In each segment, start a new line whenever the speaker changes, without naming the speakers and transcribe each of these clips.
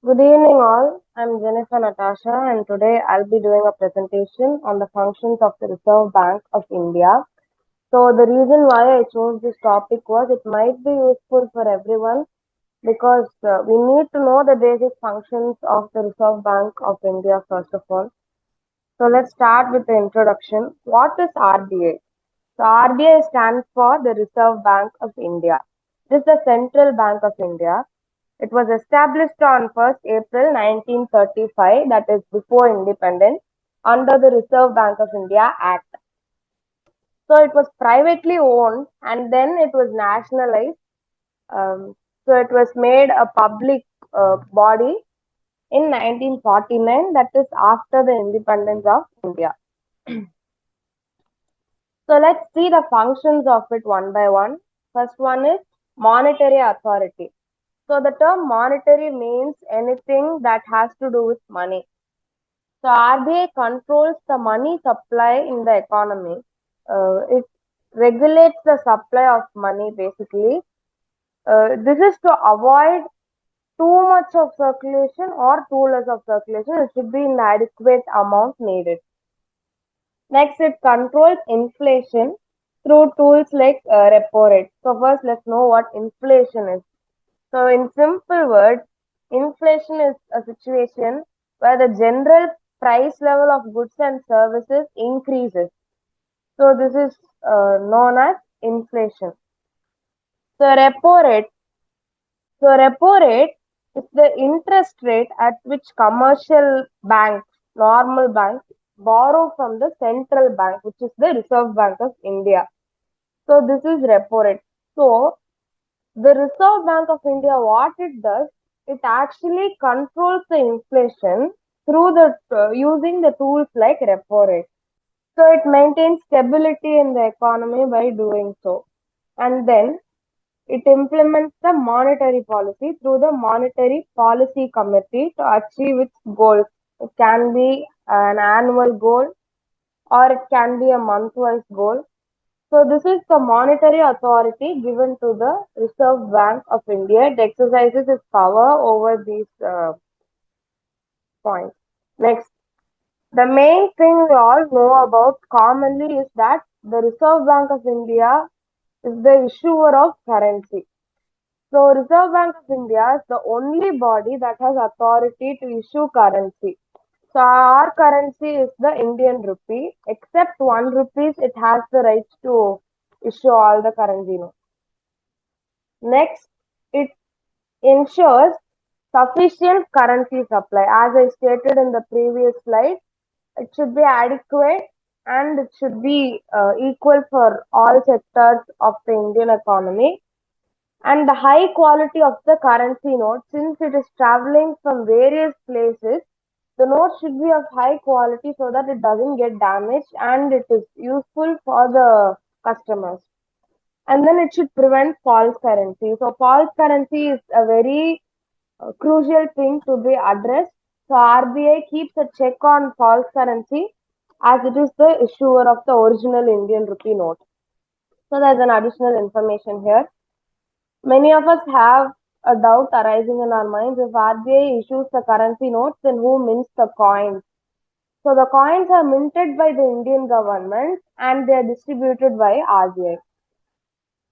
Good evening, all. I'm Jennifer Natasha, and today I'll be doing a presentation on the functions of the Reserve Bank of India. So, the reason why I chose this topic was it might be useful for everyone because we need to know the basic functions of the Reserve Bank of India first of all. So, let's start with the introduction. What is RBI? So, RBI stands for the Reserve Bank of India. This is the Central Bank of India. It was established on 1st April 1935, that is before independence, under the Reserve Bank of India Act. So it was privately owned and then it was nationalized. So it was made a public body in 1949, that is after the independence of India. So let's see the functions of it one by one. First one is monetary authority. So the term monetary means anything that has to do with money. So RBI controls the money supply in the economy. It regulates the supply of money basically. This is to avoid too much of circulation or too less of circulation. It should be in adequate amount needed. Next, it controls inflation through tools like repo rate. So first, let's know what inflation is. So in simple words, inflation is a situation where the general price level of goods and services increases. So this is known as inflation. So repo rate is the interest rate at which commercial banks, normal banks, borrow from the central bank, which is the Reserve Bank of India. So this is repo rate. So the Reserve Bank of India, what it does, it actually controls the inflation through the using the tools like repo rate. So it maintains stability in the economy by doing so, and then it implements the monetary policy through the Monetary Policy Committee to achieve its goals. It can be an annual goal or it can be a month-wise goal. So this is the monetary authority given to the Reserve Bank of India. It exercises its power over these points. Next, the main thing we all know about commonly is that the Reserve Bank of India is the issuer of currency. So Reserve Bank of India is the only body that has authority to issue currency. So our currency is the Indian rupee. Except 1 rupees, it has the right to issue all the currency notes. Next, it ensures sufficient currency supply. As I stated in the previous slide, it should be adequate and it should be equal for all sectors of the Indian economy. And the high quality of the currency note, since it is traveling from various places, the note should be of high quality so that it doesn't get damaged and it is useful for the customers. And then it should prevent false currency. So false currency is a very crucial thing to be addressed. So RBI keeps a check on false currency as it is the issuer of the original Indian rupee note. So there's an additional information here. Many of us have a doubt arising in our minds: if RBI issues the currency notes, then who mints the coins? So the coins are minted by the Indian government and they are distributed by RBI.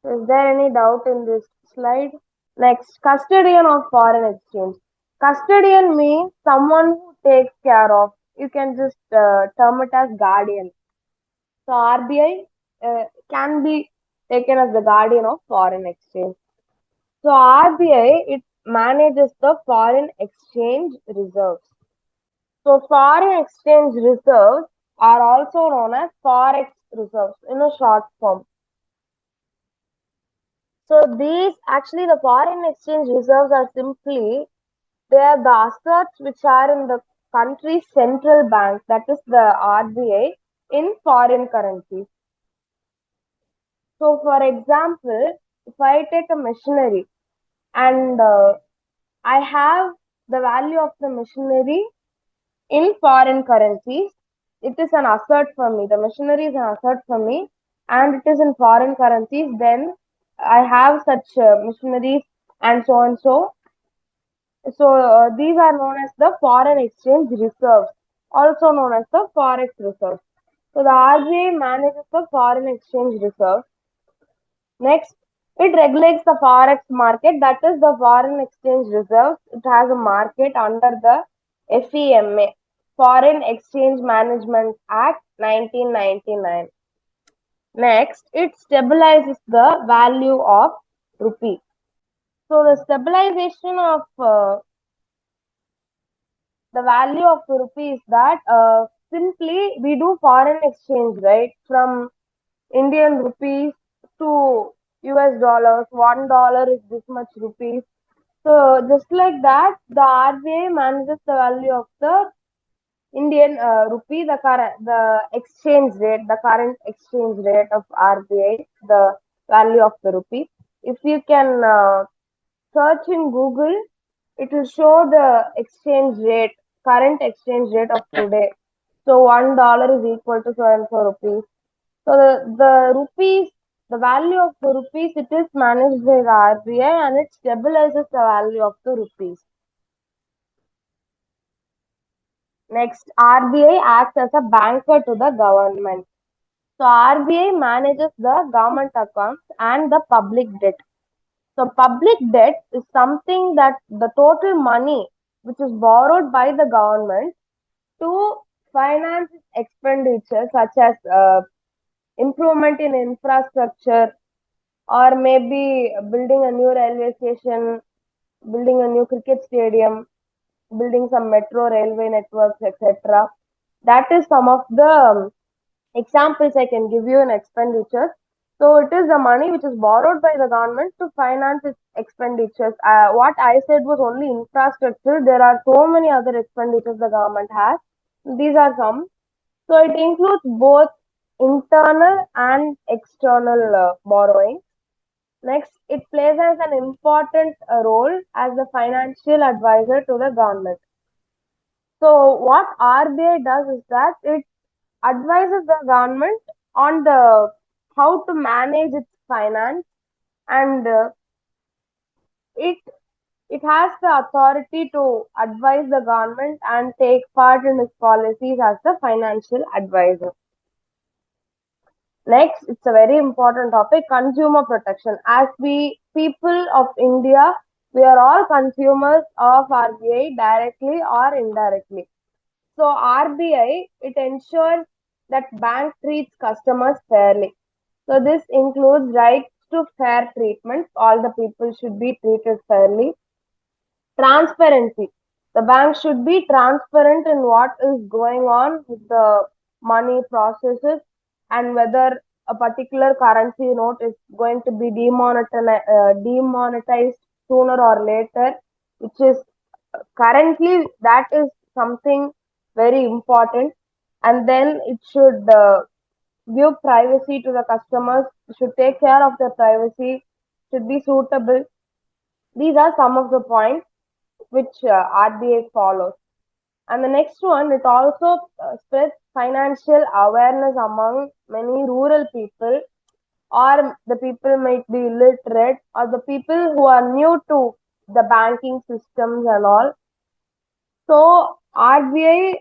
So is there any doubt in this slide? Next, custodian of foreign exchange. Custodian means someone who takes care of. You can just term it as guardian. So RBI can be taken as the guardian of foreign exchange. So RBI, it manages the foreign exchange reserves. So foreign exchange reserves are also known as forex reserves in a short form. So these actually the foreign exchange reserves are simply they are the assets which are in the country's central bank, that is the RBI, in foreign currencies. So for example, if I take a machinery and I have the value of the machinery in foreign currencies, it is an asset for me. The machinery is an asset for me and it is in foreign currencies. Then I have such machineries and so and so. So these are known as the foreign exchange reserves, also known as the forex reserves. So the RBI manages the foreign exchange reserves. Next, it regulates the forex market, that is the foreign exchange reserves. It has a market under the FEMA, Foreign Exchange Management Act 1999. Next, it stabilizes the value of rupee. So the stabilization of the value of the rupee is that simply we do foreign exchange, right? From Indian rupees to US dollars, $1 is this much rupees. So just like that, the RBI manages the value of the Indian rupee, the exchange rate, the current exchange rate of RBI, the value of the rupee. If you can search in Google, it will show the exchange rate, current exchange rate of today. So $1 is equal to so and so rupees. So the rupees, the value of the rupees, it is managed by the RBI and it stabilizes the value of the rupees. Next, RBI acts as a banker to the government. So RBI manages the government accounts and the public debt. So public debt is something that the total money which is borrowed by the government to finance its expenditure such as improvement in infrastructure, or maybe building a new railway station, building a new cricket stadium, building some metro railway networks, etc. That is some of the examples I can give you in expenditures. So it is the money which is borrowed by the government to finance its expenditures. What I said was only infrastructure. There are so many other expenditures the government has. These are some. So it includes both internal and external borrowing. Next, it plays as an important role as the financial advisor to the government. So what RBI does is that it advises the government on the how to manage its finance, and it it has the authority to advise the government and take part in its policies as the financial advisor. Next, it's a very important topic, consumer protection. As we people of India, we are all consumers of RBI directly or indirectly. So RBI, it ensures that bank treats customers fairly. So this includes rights to fair treatment. All the people should be treated fairly. Transparency. The bank should be transparent in what is going on with the money processes and whether a particular currency note is going to be demonetized sooner or later, which is currently that is something very important. And then it should give privacy to the customers, should take care of their privacy, should be suitable. These are some of the points which RBI follows. And the next one, it also spreads financial awareness among many rural people, or the people might be illiterate, or the people who are new to the banking systems and all. So RBI,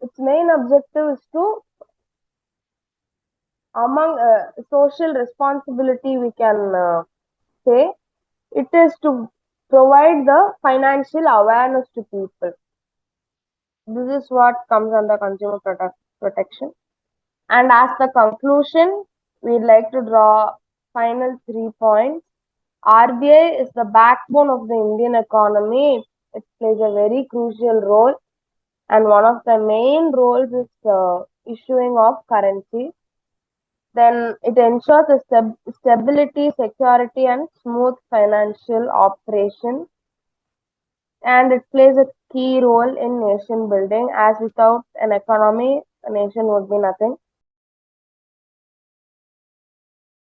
its main objective is to, among social responsibility, we can say, it is to provide the financial awareness to people. This is what comes under consumer protection. And as the conclusion, we'd like to draw final 3 points. RBI is the backbone of the Indian economy. It plays a very crucial role, and one of the main roles is issuing of currency. Then it ensures the stability, security, and smooth financial operation, and it plays a key role in nation building, as without an economy, a nation would be nothing.